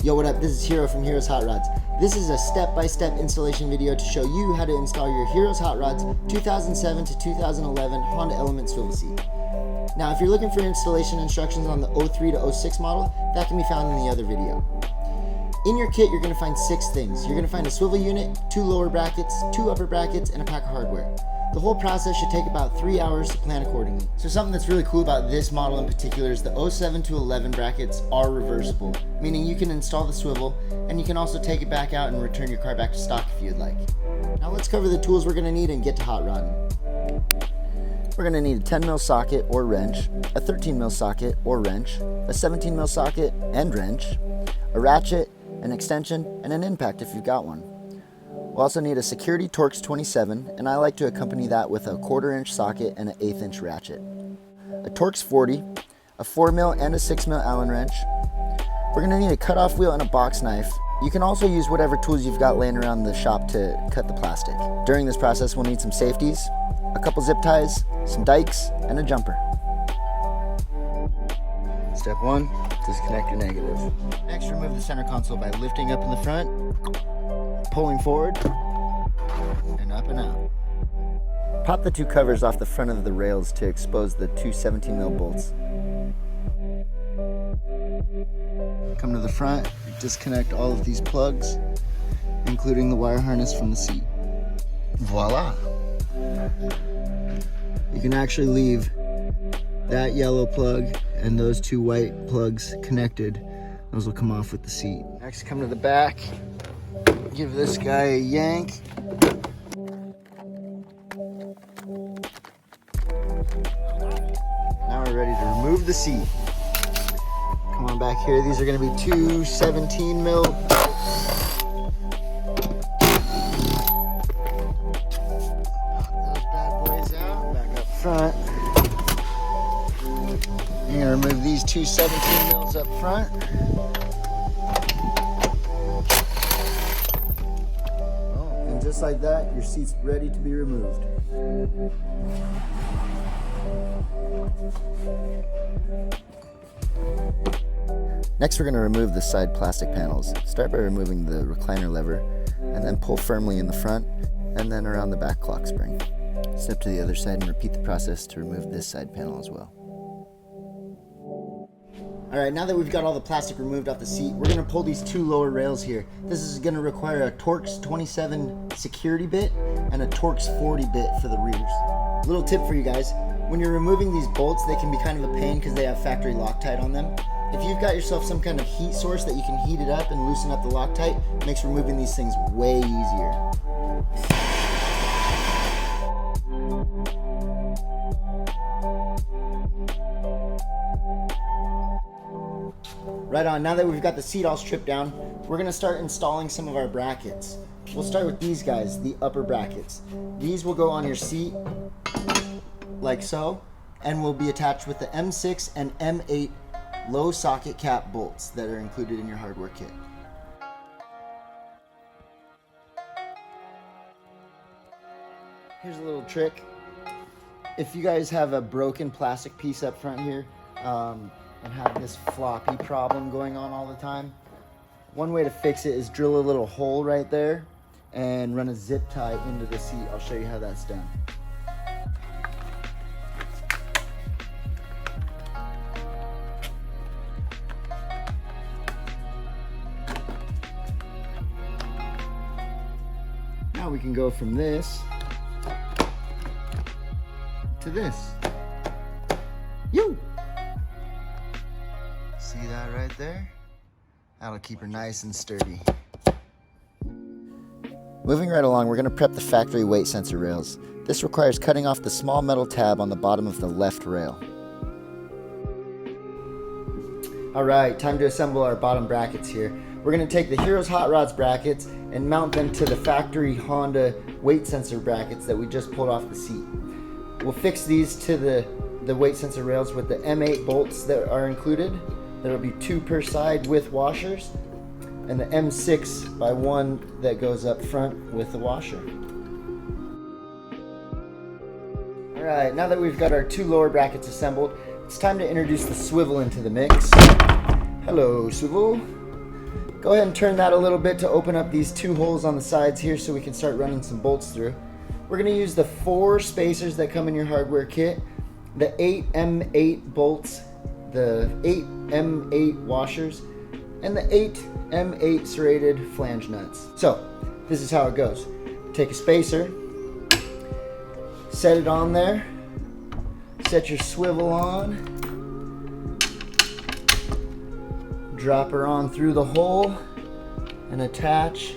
Yo, what up? This is Hiro from Hiro's Hot Rods. This is a step-by-step installation video to show you how to install your Hiro's Hot Rods 2007 to 2011 Honda Element swivel seat. Now, if you're looking for installation instructions on the 03 to 06 model, that can be found in the other video. In your kit, you're going to find 6 things. You're going to find a swivel unit, 2 lower brackets, 2 upper brackets, and a pack of hardware. The whole process should take about 3 hours to plan accordingly. So something that's really cool about this model in particular is the 07 to 11 brackets are reversible, meaning you can install the swivel and you can also take it back out and return your car back to stock if you'd like. Now let's cover the tools we're going to need and get to hot rodding. We're going to need a 10 mil socket or wrench, a 13 mil socket or wrench, a 17 mil socket and wrench, a ratchet, an extension, and an impact if you've got one. We'll also need a Security Torx 27, and I like to accompany that with a 1/4 inch socket and an 1/8 inch ratchet. A Torx 40, a 4 mil and a 6 mil Allen wrench. We're going to need a cutoff wheel and a box knife. You can also use whatever tools you've got laying around the shop to cut the plastic. During this process, we'll need some safeties, a couple zip ties, some dikes, and a jumper. Step 1, disconnect your negative. Next, remove the center console by lifting up in the front, pulling forward, and up and out. Pop the 2 covers off the front of the rails to expose the 2 17 mil bolts. Come to the front, disconnect all of these plugs, including the wire harness from the seat. Voila! You can actually leave that yellow plug and those 2 white plugs connected. Those will come off with the seat. Next, come to the back. Give this guy a yank. Now we're ready to remove the seat. Come on back here. These are going to be 2 17 mil. Those bad boys out. Back up front. You're going to remove these 2 17 mils up front. Just like that, your seat's ready to be removed. Next, we're going to remove the side plastic panels. Start by removing the recliner lever, and then pull firmly in the front, and then around the back clock spring. Step to the other side and repeat the process to remove this side panel as well. Alright, now that we've got all the plastic removed off the seat, we're going to pull these 2 lower rails here. This is going to require a Torx 27 security bit and a Torx 40 bit for the rears. Little tip for you guys, when you're removing these bolts, they can be kind of a pain because they have factory Loctite on them. If you've got yourself some kind of heat source that you can heat it up and loosen up the Loctite, it makes removing these things way easier. Right on, now that we've got the seat all stripped down, we're going to start installing some of our brackets. We'll start with these guys, the upper brackets. These will go on your seat, like so, and will be attached with the M6 and M8 low socket cap bolts that are included in your hardware kit. Here's a little trick. If you guys have a broken plastic piece up front here, and have this floppy problem going on all the time, one way to fix it is drill a little hole right there and run a zip tie into the seat. I'll show you how that's done. Now we can go from this to this. You! See that right there? That'll keep her nice and sturdy. Moving right along, we're going to prep the factory weight sensor rails. This requires cutting off the small metal tab on the bottom of the left rail. Alright, time to assemble our bottom brackets here. We're going to take the Hiro's Hot Rods brackets and mount them to the factory Honda weight sensor brackets that we just pulled off the seat. We'll fix these to the weight sensor rails with the M8 bolts that are included. There will be 2 per side with washers, and the M6x1 that goes up front with the washer. Alright, now that we've got our 2 lower brackets assembled, it's time to introduce the swivel into the mix. Hello, swivel. Go ahead and turn that a little bit to open up these two holes on the sides here so we can start running some bolts through. We're going to use the 4 spacers that come in your hardware kit, the 8 M8 bolts, the 8 M8 washers, and the 8 M8 serrated flange nuts. So this is how it goes. Take a spacer, set it on there, set your swivel on, drop her on through the hole, and attach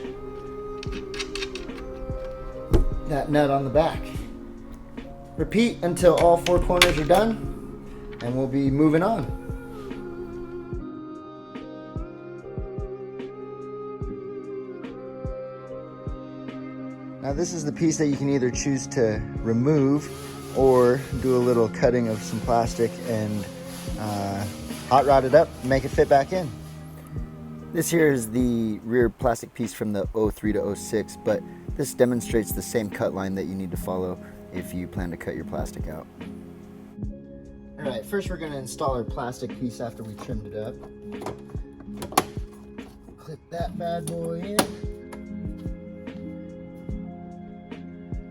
that nut on the back. Repeat until all 4 corners are done, and we'll be moving on. Now this is the piece that you can either choose to remove or do a little cutting of some plastic and hot rod it up and make it fit back in. This here is the rear plastic piece from the 03 to 06, but this demonstrates the same cut line that you need to follow if you plan to cut your plastic out. Alright, first we're going to install our plastic piece after we trimmed it up. Clip that bad boy in.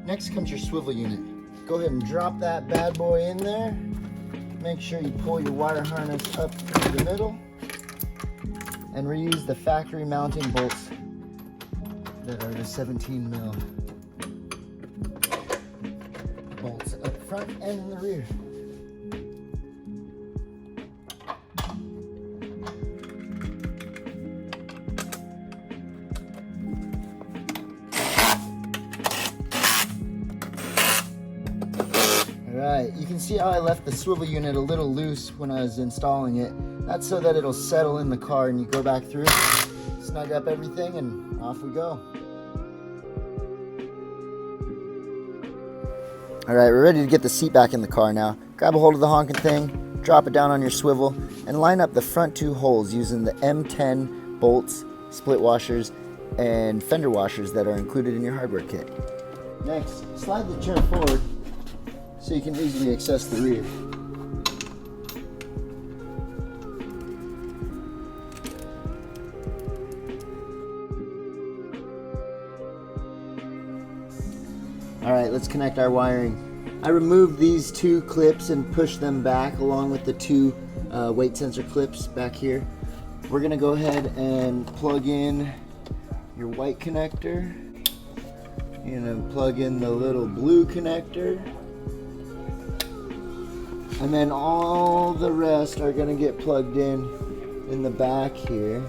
Next comes your swivel unit. Go ahead and drop that bad boy in there. Make sure you pull your wire harness up through the middle and reuse the factory mounting bolts that are the 17 mil bolts up front and in the rear. Alright, you can see how I left the swivel unit a little loose when I was installing it. That's so that it'll settle in the car and you go back through, snug up everything, and off we go. Alright, we're ready to get the seat back in the car now. Grab a hold of the honking thing, drop it down on your swivel, and line up the front 2 holes using the M10 bolts, split washers, and fender washers that are included in your hardware kit. Next, slide the chair forward so you can easily access the rear. Alright, let's connect our wiring. I removed these 2 clips and pushed them back along with the 2 weight sensor clips back here. We're going to go ahead and plug in your white connector. You're going to plug in the little blue connector. And then all the rest are going to get plugged in the back here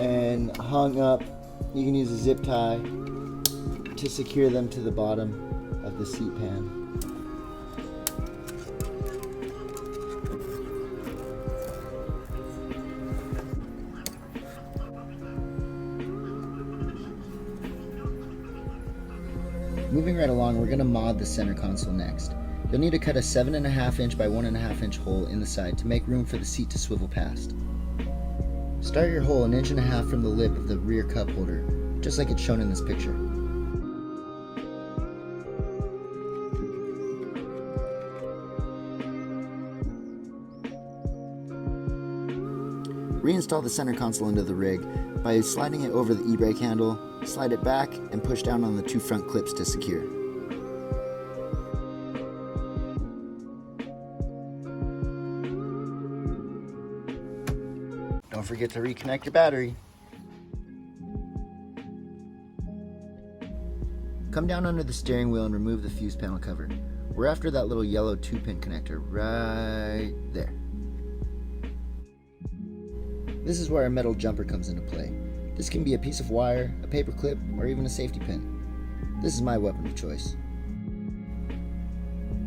and hung up. You can use a zip tie to secure them to the bottom of the seat pan. Moving right along, we're going to mod the center console next. You'll need to cut a 7.5 inch by 1.5 inch hole in the side to make room for the seat to swivel past. Start your hole 1.5 inches from the lip of the rear cup holder, just like it's shown in this picture. Reinstall the center console into the rig by sliding it over the e-brake handle, slide it back, and push down on the 2 front clips to secure. Don't forget to reconnect your battery. Come down under the steering wheel and remove the fuse panel cover. We're after that little yellow 2-pin connector right there. This is where our metal jumper comes into play. This can be a piece of wire, a paper clip, or even a safety pin. This is my weapon of choice.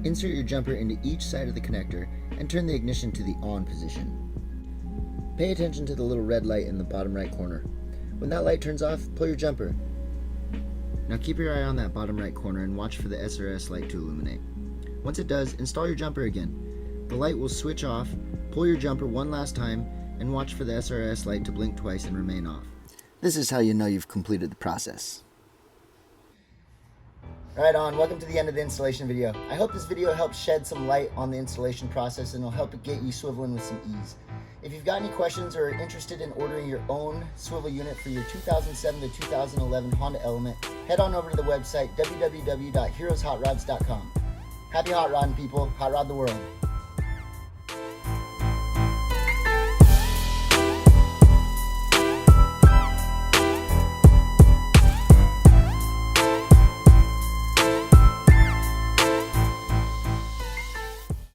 Insert your jumper into each side of the connector and turn the ignition to the on position. Pay attention to the little red light in the bottom right corner. When that light turns off, pull your jumper. Now keep your eye on that bottom right corner and watch for the SRS light to illuminate. Once it does, install your jumper again. The light will switch off, pull your jumper one last time, and watch for the SRS light to blink twice and remain off. This is how you know you've completed the process. Right on, welcome to the end of the installation video. I hope this video helps shed some light on the installation process and will help it get you swiveling with some ease. If you've got any questions or are interested in ordering your own swivel unit for your 2007 to 2011 Honda Element, head on over to the website www.heroshotrods.com. Happy hot rodding, people. Hot rod the world.